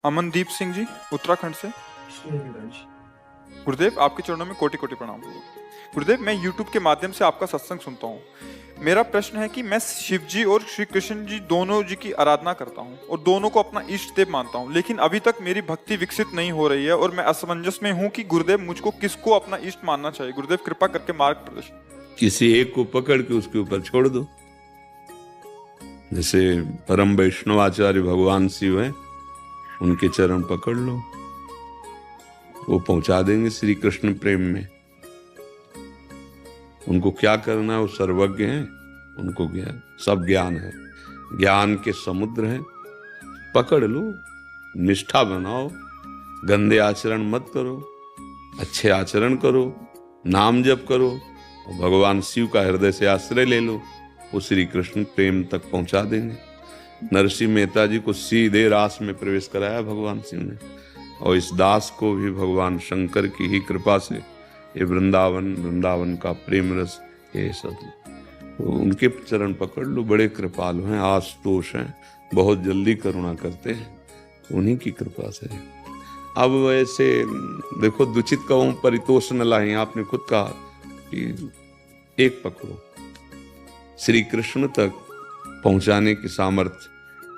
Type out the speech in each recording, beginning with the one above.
अमनदीप सिंह जी, उत्तराखंड से। गुरुदेव, आपके चरणों में कोटि कोटि प्रणाम। गुरुदेव, मैं YouTube के माध्यम से आपका सत्संग सुनता हूँ। मेरा प्रश्न है कि मैं शिव जी और श्री कृष्ण जी दोनों जी की आराधना करता हूँ और दोनों को अपना इष्ट देव मानता हूँ, लेकिन अभी तक मेरी भक्ति विकसित नहीं हो रही है और मैं असमंजस में हूँ कि गुरुदेव मुझको किसको अपना इष्ट मानना चाहिए। गुरुदेव कृपा करके मार्ग प्रदर्शन। किसी एक को पकड़ के उसके ऊपर छोड़ दो। जैसे परम वैष्णव आचार्य भगवान शिव हैं, उनके चरण पकड़ लो, वो पहुंचा देंगे श्री कृष्ण प्रेम में। उनको क्या करना है, वो सर्वज्ञ हैं, उनको ज्ञान, सब ज्ञान है, ज्ञान के समुद्र हैं। पकड़ लो, निष्ठा बनाओ, गंदे आचरण मत करो, अच्छे आचरण करो, नाम जप करो और भगवान शिव का हृदय से आश्रय ले लो, वो श्री कृष्ण प्रेम तक पहुंचा देंगे। नरसिंह मेहता जी को सीधे रास में प्रवेश कराया भगवान शिव ने, और इस दास को भी भगवान शंकर की ही कृपा से ये वृंदावन का प्रेम रस, ये सब तो उनके चरण पकड़ लो। बड़े कृपालु हैं, आशुतोष हैं, बहुत जल्दी करुणा करते हैं, उन्हीं की कृपा से। अब वैसे देखो, दुचित कहूं परितोष न लाएं, आपने खुद कहा कि एक पकड़ो, श्री कृष्ण तक पहुंचाने की सामर्थ्य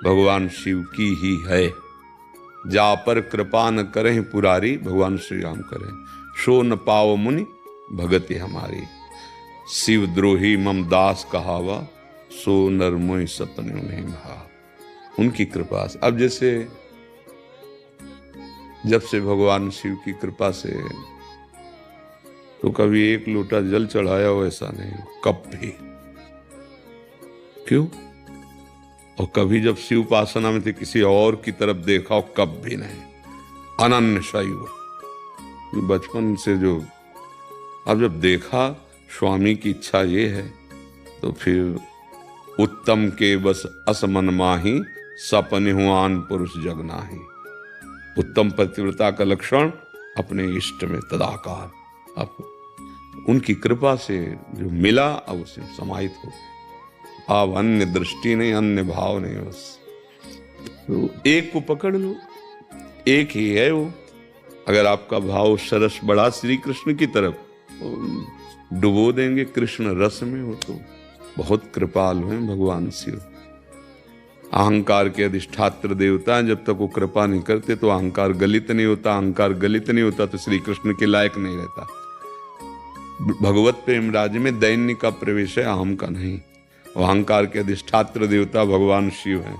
भगवान शिव की ही है। जा पर कृपा न करें पुरारी, भगवान श्री राम करें, सो न पाओ मुनि भगति हमारी। शिव द्रोही मम दास कहावा, सो नर मोहि सपने नहीं भा। उनकी कृपा से। अब जैसे जब से भगवान शिव की कृपा से तो कभी एक लोटा जल चढ़ाया हो ऐसा नहीं, कब भी। क्यों? और कभी जब शिव उपासना में थे किसी और की तरफ देखा हो, कब भी नहीं। अनन्य शैव, बचपन से जो, अब जब देखा स्वामी की इच्छा ये है तो फिर उत्तम के बस असमन माही, सपने हुआन पुरुष जग नाही। उत्तम पतिव्रता का लक्षण अपने इष्ट में तदाकार। अब उनकी कृपा से जो मिला अब उसे समाहित हो। अब अन्य दृष्टि नहीं, अन्य भाव नहीं, बस तो एक को पकड़ लो, एक ही है वो। अगर आपका भाव सरस बढ़ा श्री कृष्ण की तरफ, तो डुबो देंगे कृष्ण रस में। वो तो बहुत कृपालु हैं भगवान शिव। अहंकार के अधिष्ठात्र देवता हैं, जब तक वो कृपा नहीं करते तो अहंकार गलित नहीं होता। अहंकार गलित नहीं होता तो श्री कृष्ण के लायक नहीं रहता। भगवत प्रेम राज्य में दैन्य का प्रवेश है, अहम का नहीं। अहंकार के अधिष्ठात्र देवता भगवान शिव हैं।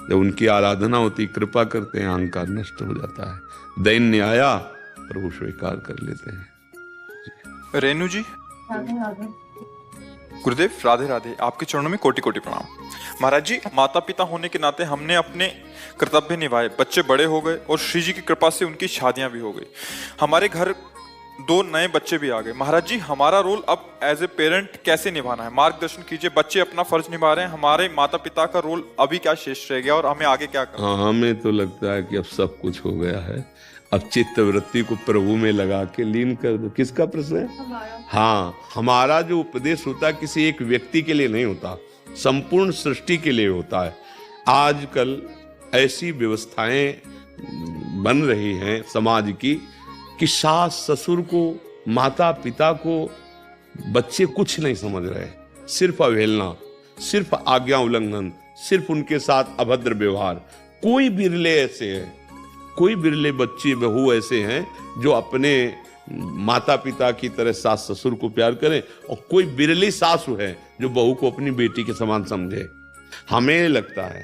जब उनकी आराधना होती, कृपा करते हैं, अहंकार नष्ट हो जाता है। दैन्य आया, प्रभु स्वीकार कर लेते हैं। रेणु जी, गुरुदेव राधे राधे, आपके चरणों में कोटि कोटि प्रणाम। महाराज जी, माता पिता होने के नाते हमने अपने कर्तव्य निभाए, बच्चे बड़े हो गए और श्री जी की कृपा से उनकी शादियां भी हो गई। हमारे घर 2 नए बच्चे भी आ गए। महाराज जी, हमारा रोल अब एज ए पेरेंट कैसे निभाना है, मार्गदर्शन कीजिए। बच्चे अपना फर्ज निभा रहे हैं, हमारे माता पिता का रोल अभी क्या शेष रह गया और हमें आगे क्या करना? हाँ, हमें तो लगता है कि अब सब कुछ हो गया है। अब चित्त वृत्ति को प्रभु में लगा के लीन कर दो। किसका प्रश्न है? हाँ, हमारा जो उपदेश होता है किसी एक व्यक्ति के लिए नहीं होता, संपूर्ण सृष्टि के लिए होता है। आजकल ऐसी व्यवस्थाएं बन रही हैं समाज की कि सास ससुर को, माता पिता को बच्चे कुछ नहीं समझ रहे। सिर्फ अवहेलना, सिर्फ आज्ञा उल्लंघन, सिर्फ उनके साथ अभद्र व्यवहार। कोई बिरले ऐसे हैं, कोई बिरले बच्चे बहू ऐसे हैं जो अपने माता पिता की तरह सास ससुर को प्यार करें, और कोई बिरली सासू है जो बहू को अपनी बेटी के समान समझे। हमें लगता है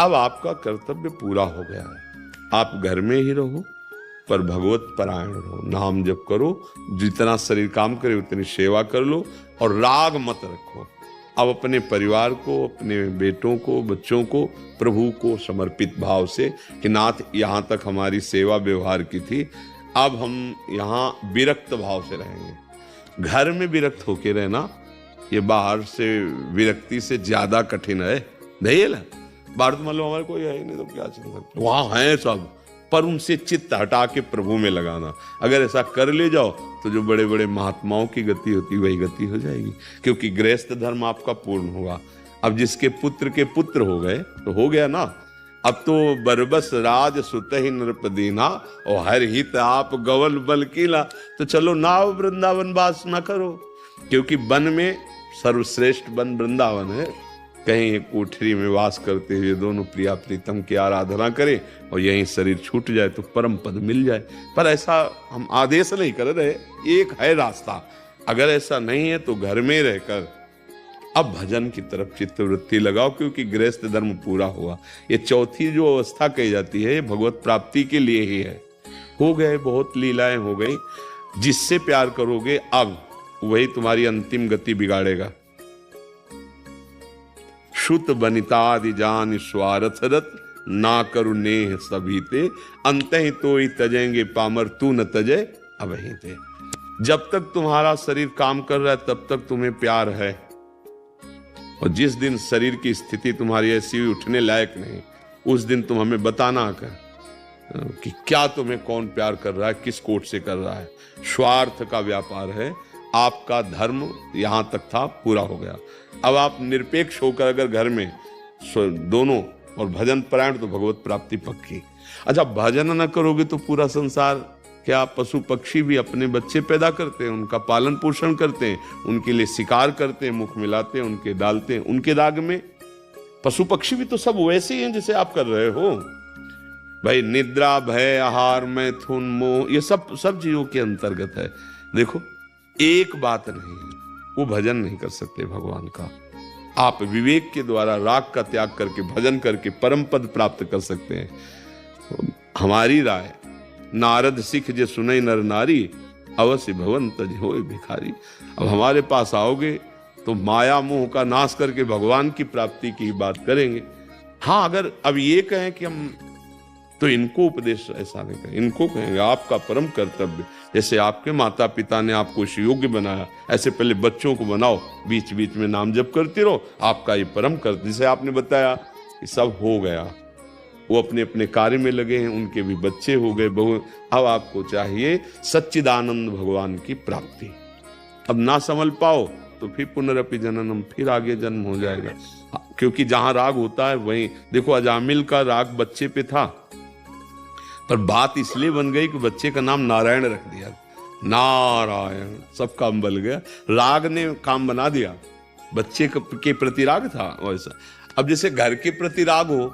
अब आपका कर्तव्य पूरा हो गया है। आप घर में ही रहो पर भगवत परायण रहो, नाम जप करो, जितना शरीर काम करे उतनी सेवा कर लो और राग मत रखो। अब अपने परिवार को, अपने बेटों को, बच्चों को प्रभु को समर्पित भाव से कि नाथ यहाँ तक हमारी सेवा व्यवहार की थी, अब हम यहाँ विरक्त भाव से रहेंगे। घर में विरक्त होके रहना ये बाहर से विरक्ति से ज्यादा कठिन है। नहीं है, बाहर तो मान लो हमारे कोई है ही नहीं तो क्या चल सकता, वहाँ है सब, पर उनसे चित्त हटा के प्रभु में लगाना। अगर ऐसा कर ले जाओ तो जो बड़े बड़े महात्माओं की गति होती वही गति हो जाएगी, क्योंकि गृहस्थ धर्म आपका पूर्ण होगा। अब जिसके पुत्र के पुत्र हो गए तो हो गया ना। अब तो बरबस राज सुतहि नृपदीना और हर हित आप गवल बल कीला। तो चलो नाव वृंदावन वास न करो, क्योंकि वन में सर्वश्रेष्ठ वन वृंदावन है। कहीं एक कोठरी में वास करते हुए दोनों प्रिया प्रीतम की आराधना करें और यहीं शरीर छूट जाए तो परम पद मिल जाए। पर ऐसा हम आदेश नहीं कर रहे, एक है रास्ता। अगर ऐसा नहीं है तो घर में रहकर अब भजन की तरफ चित्तवृत्ति लगाओ, क्योंकि गृहस्थ धर्म पूरा हुआ। ये चौथी जो अवस्था कही जाती है, ये भगवत प्राप्ति के लिए ही है। हो गए, बहुत लीलाएं हो गई। जिससे प्यार करोगे अब वही तुम्हारी अंतिम गति बिगाड़ेगा। श्रुत बनितादि जान स्वार्थरत ना करु नेह सभी ते, अंत ही तो ही तजेंगे पामर तू न तजे अबहि ते। जब तक तुम्हारा शरीर काम कर रहा है तब तक तुम्हें प्यार है, और जिस दिन शरीर की स्थिति तुम्हारी ऐसी हुई उठने लायक नहीं, उस दिन तुम हमें बताना कि क्या तुम्हें कौन प्यार कर रहा है, किस कोट से कर रहा है। स्वार्थ का व्यापार है। आपका धर्म यहां तक था, पूरा हो गया। अब आप निरपेक्ष होकर अगर घर में दोनों और भजन परायण, तो भगवत प्राप्ति पक्की। अच्छा, भजन न करोगे तो पूरा संसार क्या, पशु पक्षी भी अपने बच्चे पैदा करते हैं, उनका पालन पोषण करते हैं, उनके लिए शिकार करते हैं, मुख मिलाते हैं, उनके डालते हैं, उनके दाग में। पशु पक्षी भी तो सब वैसे ही हैं जैसे आप कर रहे हो भाई। निद्रा, भय, आहार, मैथुन, मोह, ये सब जीवों के अंतर्गत है। देखो, एक बात नहीं है, वो भजन नहीं कर सकते भगवान का। आप विवेक के द्वारा राग का त्याग करके भजन करके परम पद प्राप्त कर सकते हैं। हमारी राय, नारद सिख जे सुनई नर नारी, अवश्य भवन तज होए भिखारी। अब हमारे पास आओगे तो माया मोह का नाश करके भगवान की प्राप्ति की बात करेंगे। हाँ, अगर अब ये कहें कि हम, तो इनको उपदेश ऐसा नहीं कहें, इनको कहेंगे आपका परम कर्तव्य। जैसे आपके माता पिता ने आपको इस योग्य बनाया, ऐसे पहले बच्चों को बनाओ, बीच बीच में नाम जप करते रहो, आपका ये परम कर्तव्य। जैसे आपने बताया कि सब हो गया, वो अपने अपने कार्य में लगे हैं, उनके भी बच्चे हो गए, बहू। अब आपको चाहिए सच्चिदानंद भगवान की प्राप्ति। अब ना संभल पाओ तो फिर पुनरपि जननम, फिर आगे जन्म हो जाएगा। क्योंकि जहां राग होता है वहीं, देखो अजामिल का राग बच्चे पे था, पर बात इसलिए बन गई कि बच्चे का नाम नारायण रख दिया। नारायण, सब काम बल गया, राग ने काम बना दिया। बच्चे के प्रति राग था वैसा। अब जैसे घर के प्रति राग हो,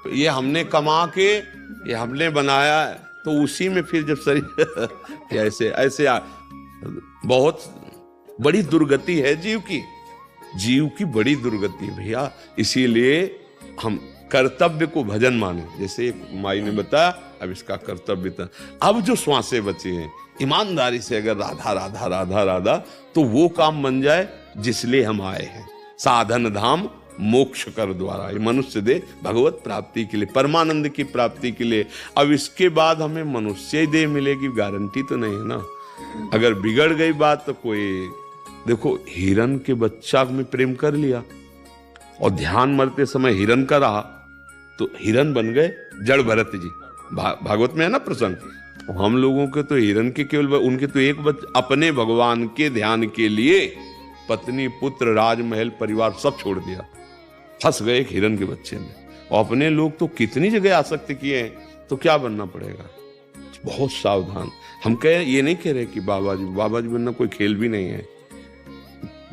तो ये हमने कमा के, ये हमने बनाया, तो उसी में फिर जब शरीर ऐसे बहुत बड़ी दुर्गति है जीव की बड़ी दुर्गति भैया। इसीलिए हम कर्तव्य को भजन माने। जैसे एक माई ने बताया, अब इसका कर्तव्य था। अब जो श्वासें बचे हैं, ईमानदारी से अगर राधा राधा राधा राधा, तो वो काम बन जाए जिसलिए हम आए हैं। साधन धाम मोक्ष कर द्वारा, ये मनुष्य दे भगवत प्राप्ति के लिए, परमानंद की प्राप्ति के लिए। अब इसके बाद हमें मनुष्य देह मिलेगी, गारंटी तो नहीं है ना। अगर बिगड़ गई बात तो कोई, देखो हिरन के बच्चा में प्रेम कर लिया और ध्यान मरते समय हिरन का रहा, तो हिरन बन गए जड़ भरत जी। भागवत में है ना प्रसंग। हम लोगों के तो हिरन के केवल, उनके तो एक अपने भगवान के ध्यान के लिए पत्नी, पुत्र, राजमहल, परिवार सब छोड़ दिया, फंस गए एक हिरन के बच्चे में। और अपने लोग तो कितनी जगह आसक्त किए हैं, तो क्या बनना पड़ेगा। बहुत सावधान। हम ये नहीं कह रहे कि बाबा जी बनना कोई खेल भी नहीं है।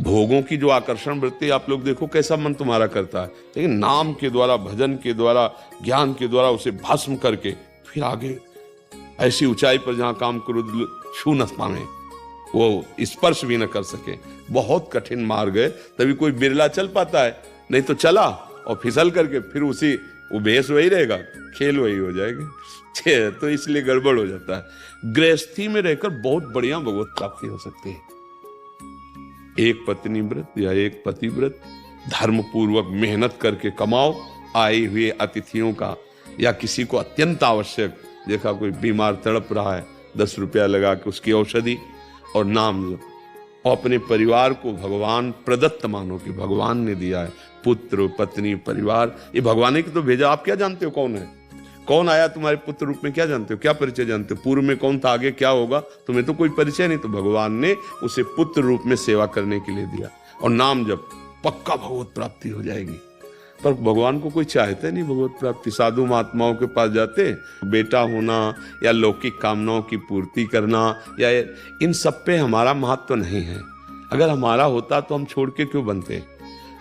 भोगों की जो आकर्षण वृत्ति आप लोग देखो कैसा मन तुम्हारा करता है, लेकिन नाम के द्वारा, भजन के द्वारा, ज्ञान के द्वारा उसे भस्म करके फिर आगे ऐसी ऊंचाई पर जहां काम क्रोध छू न पाए, वो स्पर्श भी न कर सके। बहुत कठिन मार्ग है, तभी कोई बिरला चल पाता है, नहीं तो चला और फिसल करके फिर उसी वो भेष वही रहेगा, खेल वही हो जाएगी। तो इसलिए गड़बड़ हो जाता है। गृहस्थी में रहकर बहुत बढ़िया भगवत प्राप्ति हो सकती है। एक पत्नी व्रत या एक पति व्रत, धर्म पूर्वक मेहनत करके कमाओ, आए हुए अतिथियों का, या किसी को अत्यंत आवश्यक, देखा कोई बीमार तड़प रहा है, 10 रुपया लगा के उसकी औषधि और नाम लो, और अपने परिवार को भगवान प्रदत्त मानो कि भगवान ने दिया है। पुत्र, पत्नी, परिवार, ये भगवान ने तो भेजा। आप क्या जानते हो कौन है, कौन आया तुम्हारे पुत्र रूप में, क्या जानते हो, क्या परिचय जानते हो, पूर्व में कौन था, आगे क्या होगा, तुम्हें तो कोई परिचय नहीं। तो भगवान ने उसे पुत्र रूप में सेवा करने के लिए दिया। और नाम जब पक्का भगवत प्राप्ति हो जाएगी। पर भगवान को कोई चाहते नहीं भगवत प्राप्ति। साधु महात्माओं के पास जाते, बेटा होना या लौकिक कामनाओं की पूर्ति करना या इन सब पे हमारा महत्व नहीं है। अगर हमारा होता तो हम छोड़ के क्यों बनते।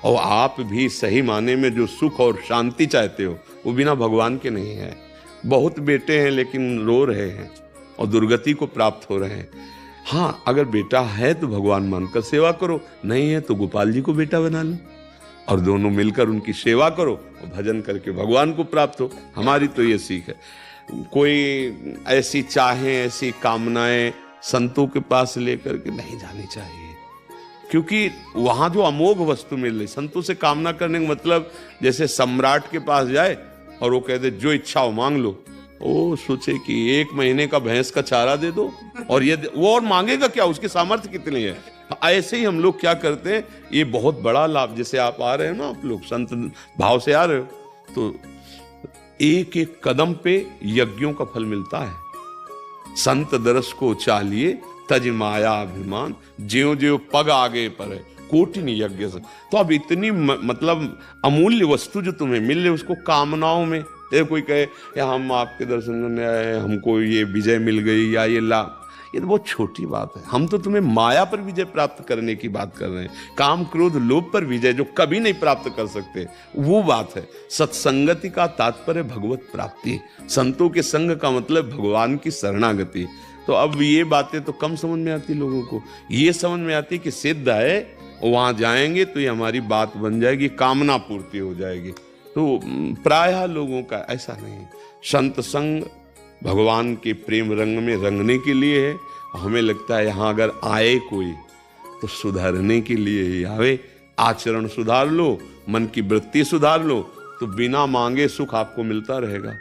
और आप भी सही माने में जो सुख और शांति चाहते हो वो बिना भगवान के नहीं है। बहुत बेटे हैं लेकिन रो रहे हैं और दुर्गति को प्राप्त हो रहे हैं। हाँ, अगर बेटा है तो भगवान मानकर सेवा करो, नहीं है तो गोपाल जी को बेटा बना लो और दोनों मिलकर उनकी सेवा करो और भजन करके भगवान को प्राप्त हो। हमारी तो ये सीख है। कोई ऐसी चाहें, ऐसी कामनाएं संतों के पास लेकर के नहीं जानी चाहिए, क्योंकि वहां जो अमोघ वस्तु मिल रही। संतों से कामना करने का मतलब जैसे सम्राट के पास जाए और वो कह दे जो इच्छा हो मांग लो, ओ सोचे कि 1 महीने का भैंस का चारा दे दो और ये वो और मांगेगा क्या, उसकी सामर्थ्य कितनी है। ऐसे ही हम लोग क्या करते हैं, ये बहुत बड़ा लाभ। जैसे आप आ रहे हो ना, आप लोग संत भाव से आ रहे हो, तो एक एक कदम पे यज्ञों का फल मिलता है। संत दरस को चालिए तज माया अभिमान, ज्यो ज्यो पग आगे पर है कोटिन यज्ञ से। तो अब इतनी मतलब अमूल्य वस्तु जो तुम्हें मिल रही, उसको कामनाओं में कोई कहे या हम आपके दर्शन करने आए, हमको ये विजय मिल गई या ये लाभ, ये तो बहुत छोटी बात है। हम तो तुम्हें माया पर विजय प्राप्त करने की बात कर रहे हैं। काम क्रोध लोभ पर विजय जो कभी नहीं प्राप्त कर सकते, वो बात है। सत्संगति का तात्पर्य भगवत प्राप्ति, संतों के संग का मतलब भगवान की शरणागति। तो अब ये बातें तो कम समझ में आती लोगों को। ये समझ में आती कि सिद्ध है, वहां जाएंगे तो ये हमारी बात बन जाएगी, कामना पूर्ति हो जाएगी। तो प्रायः लोगों का ऐसा नहीं। संत संग भगवान के प्रेम रंग में रंगने के लिए है। हमें लगता है यहाँ अगर आए कोई तो सुधारने के लिए ही आवे। आचरण सुधार लो, मन की वृत्ति सुधार लो, तो बिना मांगे सुख आपको मिलता रहेगा।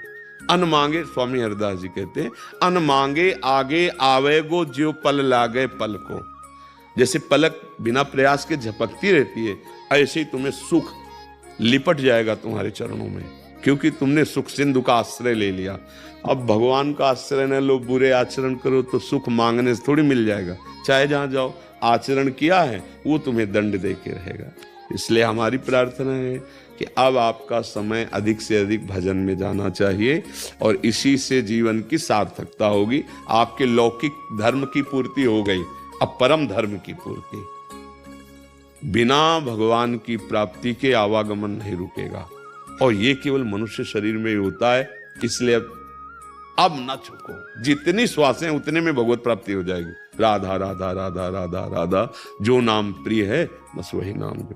अन मांगे, स्वामी हरदास जी कहते हैं, अन मांगे आगे आवेगो ज्यो पल लागे पल को। जैसे पलक बिना प्रयास के झपकती रहती है, ऐसे ही तुम्हें सुख लिपट जाएगा तुम्हारे चरणों में, क्योंकि तुमने सुख सिंधु का आश्रय ले लिया। अब भगवान का आश्रय न लो, बुरे आचरण करो तो सुख मांगने से थोड़ी मिल जाएगा। चाहे जहां जाओ, आचरण किया है वो तुम्हें दंड दे के रहेगा। इसलिए हमारी प्रार्थना है कि अब आपका समय अधिक से अधिक भजन में जाना चाहिए और इसी से जीवन की सार्थकता होगी। आपके लौकिक धर्म की पूर्ति हो गई, अब परम धर्म की पूर्ति। बिना भगवान की प्राप्ति के आवागमन नहीं रुकेगा, और ये केवल मनुष्य शरीर में ही होता है। इसलिए अब न चुको, जितनी श्वासें उतने में भगवत प्राप्ति हो जाएगी। राधा राधा राधा राधा राधा, जो नाम प्रिय है बस वही नाम।